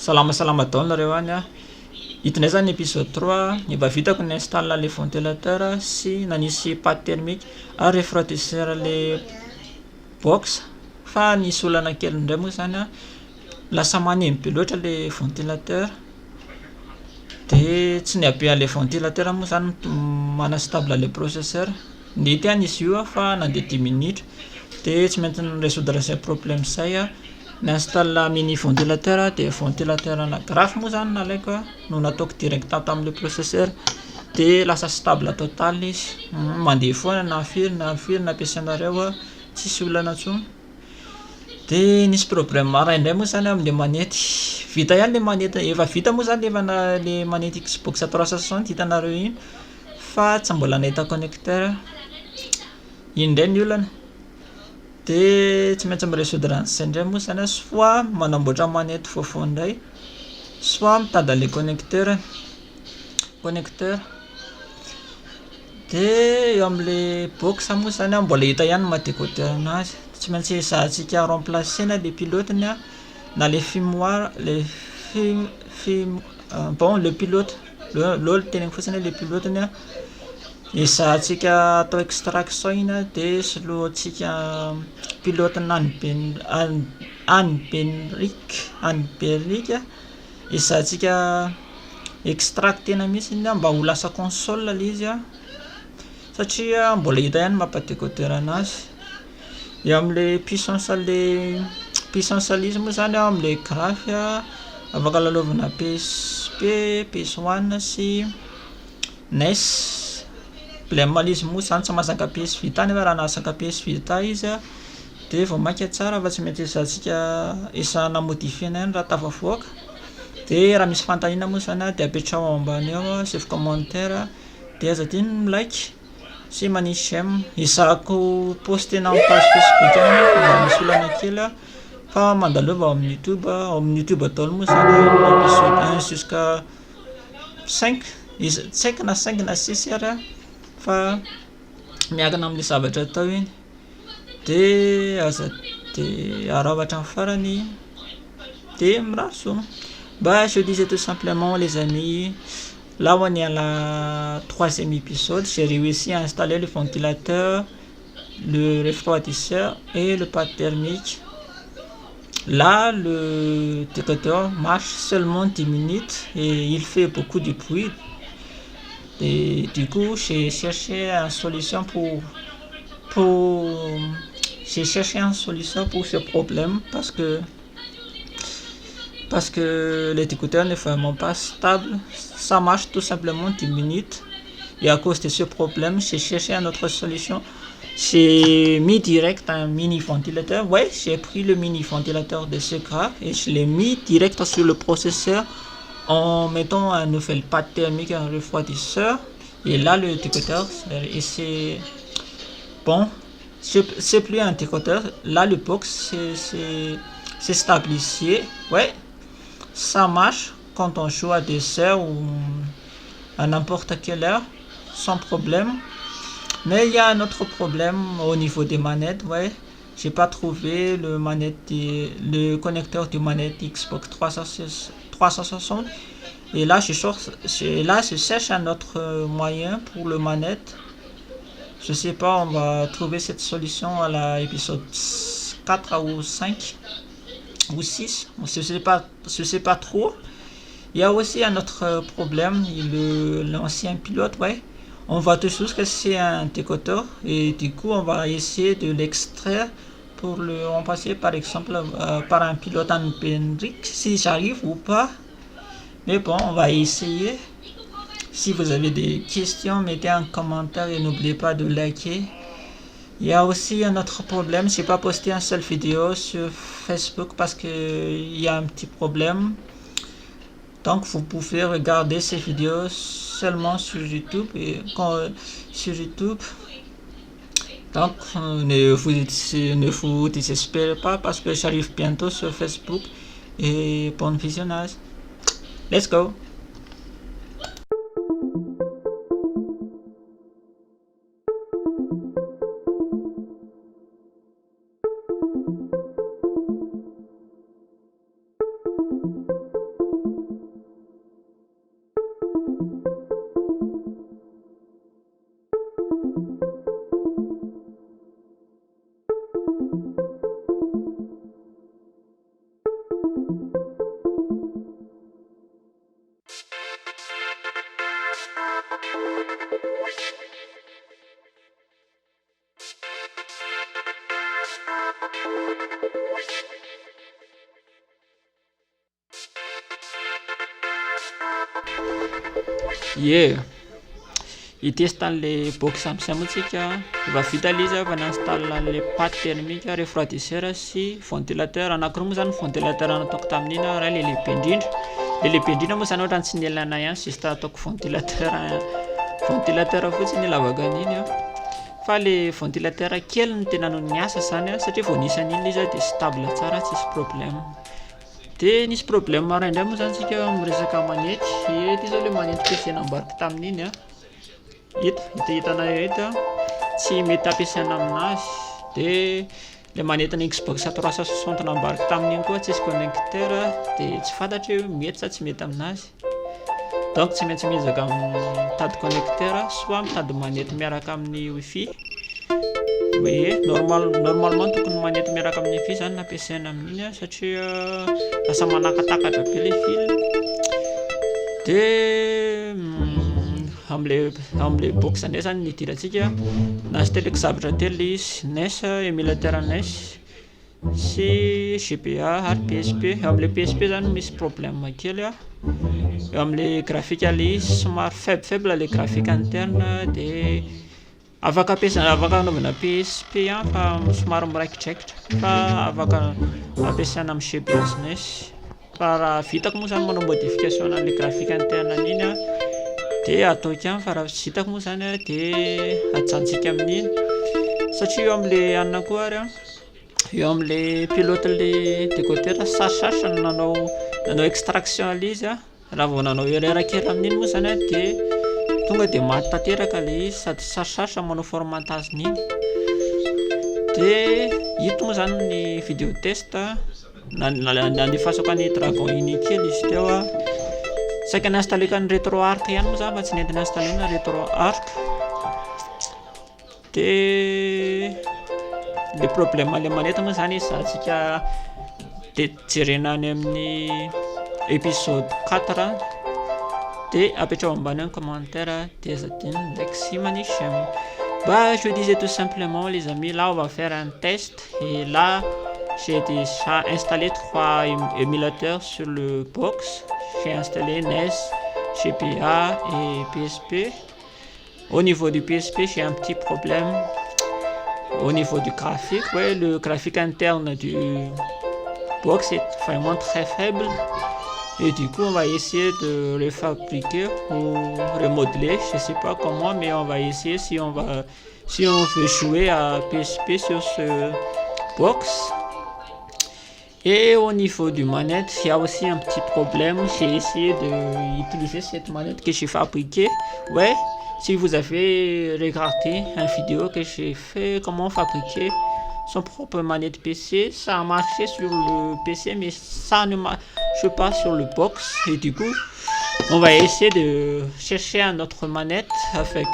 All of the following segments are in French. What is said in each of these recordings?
Salamasalama taonareo any a. Hitonay zany épisode 3 efa vitako ny install le ventilateur sy nanisy pâte thermique ary refroidisseur le box fa nisy olana kely indray moa zany a lasa maneno be loatra le ventilateur de tsy niabean'le ventilateur moa zany manastable le processeur nety a nisy io fa nandeha 10 minitra de tsy maintsy résoudre zay problème zay a ni-install mini ventilateur de ventilateur grafy moa zany nalaiko no nataoko direct tamin'le processeur de lasa stable total izy mandeha foana na firy ampiasanareo tsisy olana intsony de nisy problème maraha indray moa zany amin'le manety vita ihany le manety efa vita moa zany le manety Xbox 360 hitanareo iny fa tsy mbola nahita connecteur iny indray ny olana de tsy maintsy miresoudre an'izay indray moa zany soit manamboatra manety vaovao indray soit mitady le connecteur de eo am'le box moa zany mbola hita ihany ma-décodeur anazy tsy maintsy ezahantsika remplacena le pilotiny na le firmware bon le pilote lolo teneniko fotsiny le pilotiny ezahantsika atao extraction iny de soloantsika pilote anberique ezahantsika extractena mihitsy mba ho lasa console le izy satria mbola hita ihany mampa-décodeur anazy eo am'le puissance izy moa zany am'le graphe afaka lalaovina PSP, PS1 sy NES problème izy moa zany tsy mahazaka PS Vita nefa raha nahazaka PS Vita izy de vao maika tsara fa tsy maintsy ezahana modifie-na ihany raha tafavoaka de raha misy fantahina moa zany de apetraho ambany ao save commentaire de aza adino like sy manisy j'aime ezahako postena amin'ny page Facebook mba misy olana kely fa mandalova amin'ny YouTube daholo moa zany épisode 1 jusqu'à 5 tsy haiko na 5 na 6 ary fa miankina amin'le zavatra atao iny de aza de araha hatramin'ny farany de mirahaso. Bah, je disais tout simplement les amis, là on est à la 3e épisode, j'ai réussi à installer le ventilateur, le refroidisseur et le pâte thermique. Là, le décodeur marche seulement 10 minutes et il fait beaucoup de bruit. Et du coup, j'ai cherché une solution pour ce problème parce que le décodeur n'est vraiment pas stable. Ça marche tout simplement 10 minutes. Et à cause de ce problème, j'ai cherché une autre solution. J'ai mis direct un mini ventilateur. Ouais, j'ai pris le mini ventilateur de ce graphe et je l'ai mis direct sur le processeur en mettant un nouvel pâte thermique et un refroidisseur. Et là, le décodeur, c'est bon. C'est plus un décodeur. Là, le box, c'est stabilisé. Ouais, ça marche quand on joue à des heures ou à n'importe quelle heure, sans problème. Mais il y a un autre problème au niveau des manettes. Ouais, j'ai pas trouvé le connecteur de manette Xbox 360. Et là, je cherche un autre moyen pour le manette. Je sais pas, on va trouver cette solution à l'épisode 4 ou 5 ou 6. Je sais pas trop. Il y a aussi un autre problème, l'ancien pilote, ouais. On voit toujours que c'est un décodeur et du coup on va essayer de l'extraire pour le remplacer par exemple par un pilote en Benric si j'arrive ou pas. Mais bon, on va essayer. Si vous avez des questions, mettez un commentaire et n'oubliez pas de liker. Il y a aussi un autre problème, j'ai pas posté une seule vidéo sur Facebook parce que il y a un petit problème. Donc vous pouvez regarder ces vidéos seulement sur YouTube Donc ne vous désespérez pas parce que j'arrive bientôt sur Facebook et bon visionnage. Let's go. Yeah, hitesta an'le box ampiasaina moa tsika, efa vita ilay izy fa na-install an'le pâte thermique, refroidisseur sy ventilateur. Anankiroa moa zany ventilateur nataoko tamin'iny, ray le lehibe indrindra. Le lehibe indrindra moa zany ohatrany tsy nialana ihany, juste ataoko ventilateur fotsiny lavaka an'iny a. Fa le ventilateur kely no tena noho ny asa zany a, satria vao nisy an'iny ilay izy dia stable tsara, tsisy problème. Dia nisy problème maro indray moa zany tsika miresaka manety. Ity zao le manety PC nambariko tamin'iny a. Hitanao eto tsy mety ampiasaina aminazy. Dia le manetina Xbox 360 nambariko tamin'iny koa tsisy connecteur, dia tsy fantatra hoe mety sa tsy mety aminazy. Donc tsy maintsy miezaka mitady connecteur, soit mitady manety miaraka amin'ny wifi. Oui, normalement tokony manety miaraka amin'ny wifi zany nampiasaina amin'iny satria lasa manakatakatra be le fil. Dia am'le box ndray zany nidirantsika nahazoteleko zavatra telo izy: NES, émulateur NES sy GBA ary PSP. Am'le PSP zany misy problème kely a. Am'le graphique ilay izy somary faible le graphique interne, dia afaka anaovana PSP fa somary miraikidraikitra, fa afaka ampiasaina amin'ny GBA sy NES. Fa raha vitako moa zany manao modification an'le graphique interne iny a, dia ataoko ihany. Fa raha tsy vitako moa zany a, dia ajanontsika amin'iny, satria eo am'le anona koa ary a, eo am'le pilote le décodeur sarsarsa nanao extraction an'ilay izy a. Raha vao nanao erreur kely amin'iny moa zany a, dia tonga dia maty tanteraka ilay izy, sady sarsarsa manao formatage-n'iny. Dia ito moa zany ny vidéo test nandefasako any Dragon Uni kely izy teo a. Saika nainstalleko ny RetroArch ihany moa zany fa tsy nentina installena RetroArch. Dia le problème le manety moa zany izahantsika jerena any amin'ny épisode 4, dia apetrao ambany en commentaire dia azadina ndraiky sy manisy j'aime. Bah, je disais tout simplement les amis, là on va faire un test, et là j'ai déjà installé 3 émulateurs sur le box. J'ai installé NES, GBA et PSP. Au niveau du PSP, j'ai un petit problème au niveau du graphique. Ouais, le graphique interne du box est vraiment très faible. Et du coup, on va essayer de le fabriquer ou remodeler. Je ne sais pas comment, mais on va essayer si on veut jouer à PSP sur ce box. Et au niveau du manette, il y a aussi un petit problème. J'ai essayé d'utiliser cette manette que j'ai fabriquée. Ouais, si vous avez regardé une vidéo que j'ai fait comment fabriquer son propre manette PC, ça a marché sur le PC, mais ça ne marche pas sur le box. Et du coup, on va essayer de chercher une autre manette avec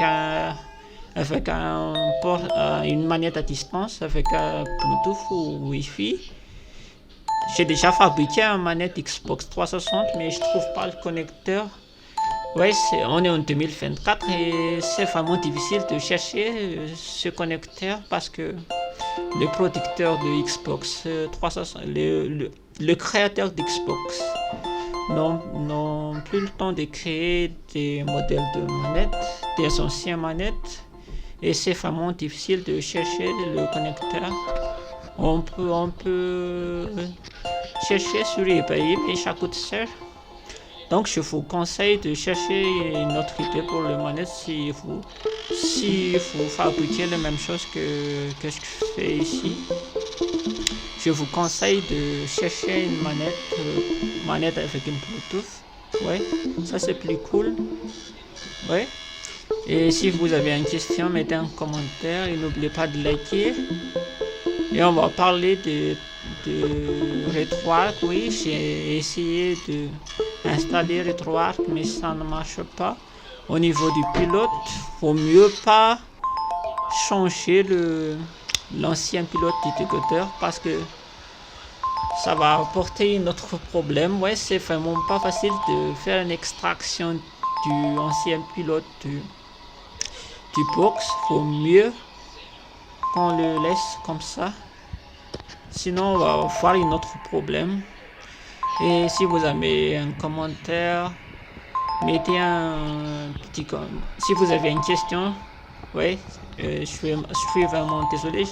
une manette à distance, avec un Bluetooth ou Wi-Fi. J'ai déjà fabriqué une manette Xbox 360, mais je trouve pas le connecteur. Ouais, on est en 2024 et c'est vraiment difficile de chercher ce connecteur parce que le producteur de Xbox 360, le créateur d'Xbox n'ont plus le temps de créer des modèles de manettes, des anciennes manettes, et c'est vraiment difficile de chercher le connecteur. On peut chercher sur eBay, mais ça coûte cher. Donc je vous conseille de chercher une autre idée pour le manette si vous fabriquez la même chose que je fais ici. Je vous conseille de chercher une manette avec une Bluetooth. Ouais, ça c'est plus cool. Ouais. Et si vous avez une question, mettez un commentaire et n'oubliez pas de liker. Et on va parler de RetroArch. Oui, j'ai essayé d'installer RetroArch, mais ça ne marche pas. Au niveau du pilote, vaut mieux pas changer l'ancien pilote du décodeur parce que ça va apporter un autre problème. Ouais, c'est vraiment pas facile de faire une extraction du ancien pilote du box, faut mieux qu'on le laisse comme ça. Sinon, on va avoir un autre problème. Et si vous avez un commentaire, mettez un petit commentaire. Si vous avez une question, oui, je suis vraiment désolé.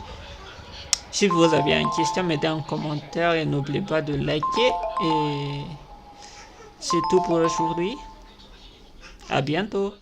Si vous avez une question, mettez un commentaire et n'oubliez pas de liker. Et c'est tout pour aujourd'hui. À bientôt.